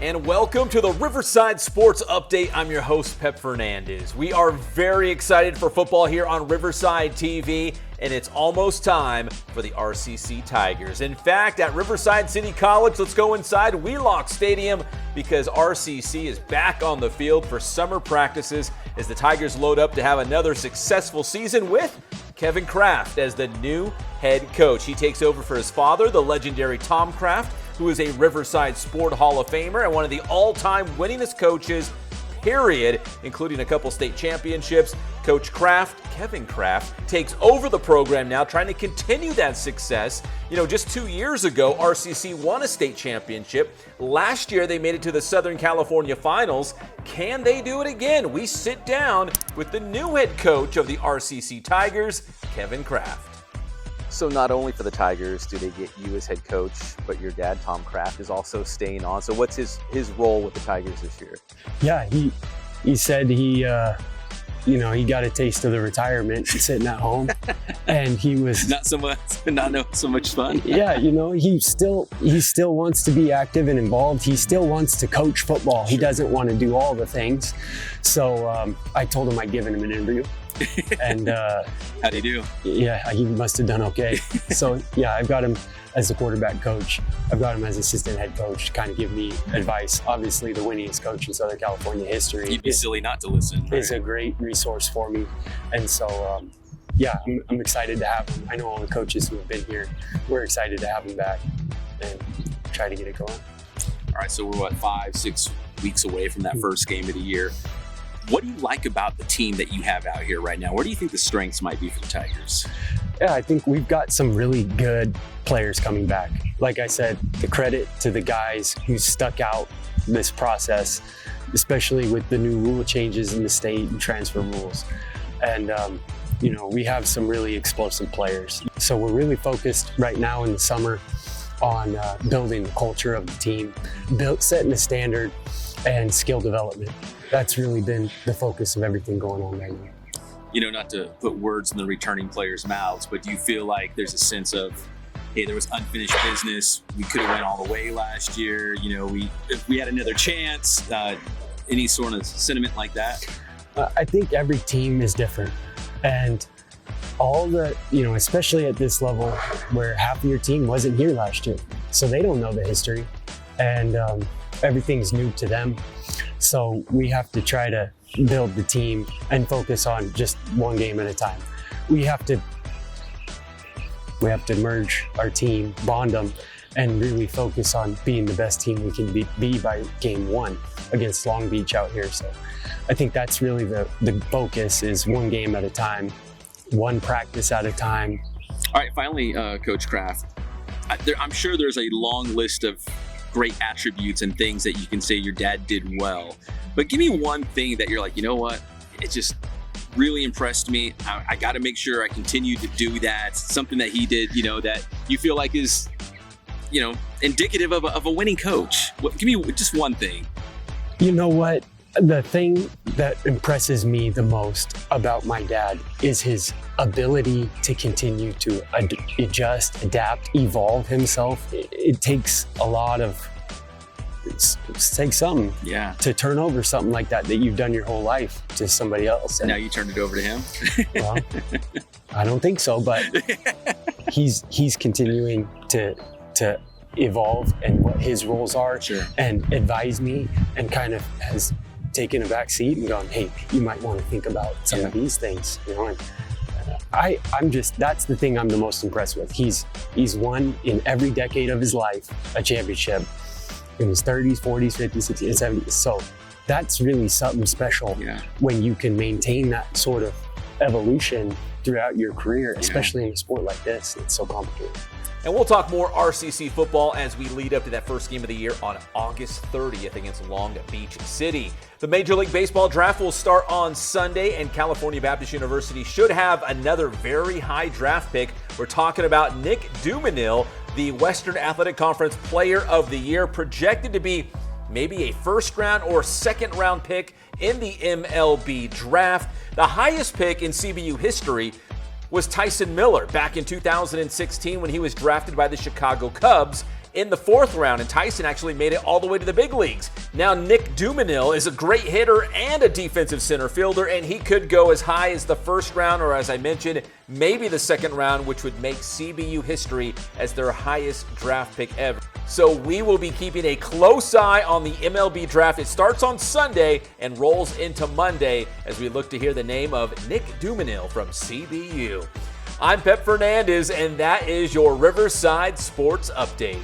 And welcome to the Riverside Sports Update. I'm your host, Pep Fernandez. We are very excited for football here on Riverside TV, and it's almost time for the RCC Tigers. In fact, at Riverside City College, let's go inside Wheelock Stadium because RCC is back on the field for summer practices as the Tigers load up to have another successful season with Kevin Kraft as the new head coach. He takes over for his father, the legendary Tom Kraft, who is a Riverside Sport Hall of Famer and one of the all-time winningest coaches, period, including a couple state championships. Coach Kraft, Kevin Kraft, takes over the program now, trying to continue that success. You know, just 2 years ago, RCC won a state championship. Last year, they made it to the Southern California Finals. Can they do it again? We sit down with the new head coach of the RCC Tigers, Kevin Kraft. So not only for the Tigers do they get you as head coach, but your dad, Tom Kraft, is also staying on. So what's his role with the Tigers this year? Yeah, he said he got a taste of the retirement sitting at home, and he was not so much fun. Yeah, he still wants to be active and involved. He still wants to coach football. He doesn't want to do all the things. So I told him I'd given him an interview. And how'd he do? Yeah, he must have done okay. So yeah, I've got him as the quarterback coach. I've got him as assistant head coach to kind of give me advice. Obviously, the winningest coach in Southern California history. You'd be silly not to listen. Is a great resource for me. And so, I'm excited to have him. I know all the coaches who have been here. We're excited to have him back and try to get it going. All right, so we're 5-6 weeks away from that first game of the year. What do you like about the team that you have out here right now? Where do you think the strengths might be for the Tigers? Yeah, I think we've got some really good players coming back. Like I said, the credit to the guys who stuck out this process, especially with the new rule changes in the state and transfer rules. And, we have some really explosive players. So we're really focused right now in the summer on building the culture of the team, setting a standard and skill development. That's really been the focus of everything going on right now. Not to put words in the returning players' mouths, but do you feel like there's a sense of, hey, there was unfinished business. We could have went all the way last year. If we had another chance, any sort of sentiment like that? I think every team is different. And all the, especially at this level where half of your team wasn't here last year. So they don't know the history. And everything's new to them. So we have to try to build the team and focus on just one game at a time. We have to merge our team, bond them, and really focus on being the best team we can be by game one against Long Beach out here. So I think that's really the focus, is one game at a time, one practice at a time. All right, finally, Coach Kraft, I'm sure there's a long list of great attributes and things that you can say your dad did well. But give me one thing that you're like, you know what? It just really impressed me. I got to make sure I continue to do that. Something that he did, that you feel like is, indicative of a winning coach. Give me just one thing. You know what? The thing that impresses me the most about my dad is his ability to continue to adjust, adapt, evolve himself. It takes a lot of, it takes something to turn over something like that you've done your whole life to somebody else. And now you turned it over to him? Well, I don't think so, but he's continuing to evolve and what his roles are, and advise me, and kind of has taken a back seat and gone, hey, you might want to think about some of these things, and that's the thing I'm the most impressed with. He's won in every decade of his life a championship in his 30s, 40s, 50s, 60s, and 70s. So that's really something special when you can maintain that sort of evolution throughout your career, especially in a sport like this. It's so complicated. And we'll talk more RCC football as we lead up to that first game of the year on August 30th against Long Beach City. The Major League Baseball draft will start on Sunday, and California Baptist University should have another very high draft pick. We're talking about Nick Dumanil, the Western Athletic Conference Player of the Year, projected to be maybe a first-round or second-round pick in the MLB draft. The highest pick in CBU history was Tyson Miller back in 2016 when he was drafted by the Chicago Cubs in the 4th round, and Tyson actually made it all the way to the big leagues. Now Nick Dumanil is a great hitter and a defensive center fielder, and he could go as high as the 1st round, or as I mentioned, maybe the 2nd round, which would make CBU history as their highest draft pick ever. So we will be keeping a close eye on the MLB draft. It starts on Sunday and rolls into Monday as we look to hear the name of Nick Dumanil from CBU. I'm Pep Fernandez, and that is your Riverside Sports Update.